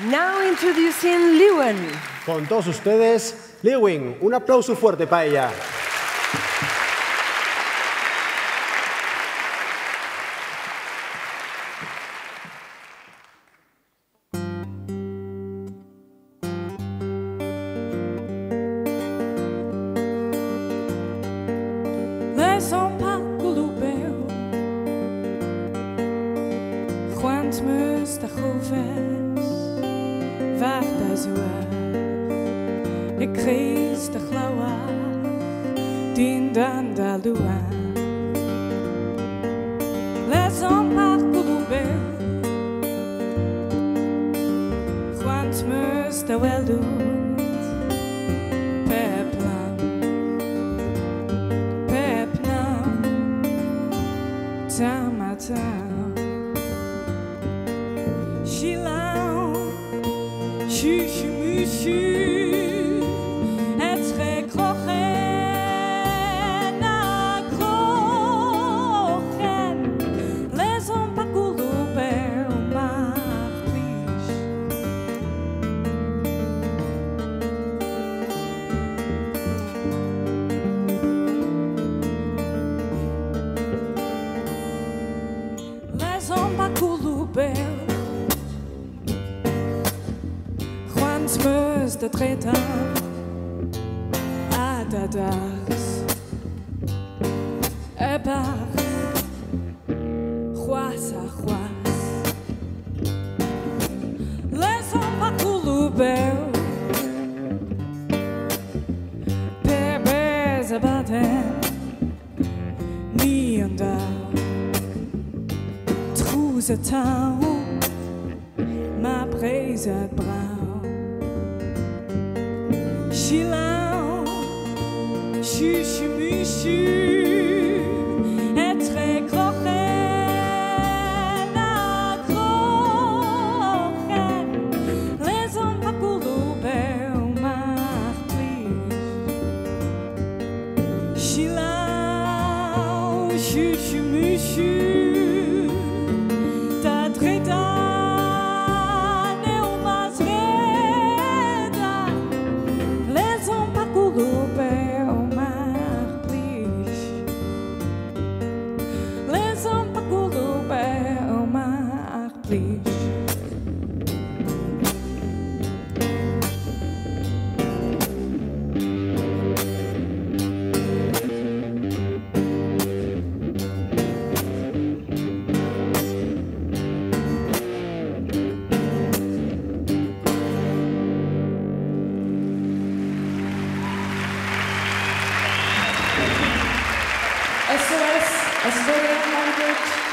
Now introducing Lewin. Con todos ustedes, Lewin. Un aplauso fuerte para ella. Lees een paar colubeu, quant meus da choves, waar da zoa, ik kreis da chlawa, din dan da lua. Lees een paar colubeu, quant meus da weldoet, Matin, Chilan, chuchu muchu, etre krochen, na krochen, les on pas couloper au marliche. Quants meus de treta a dadas e bar juas a juas les on pa culubeu pebes a baten ni andar Truse tau, ma presa brau. Chilau, chuchu muchu, etre krochen, na krochen, les on pa culubeu marplis. Chilau, chuchu muchu, SOS, Astoria language.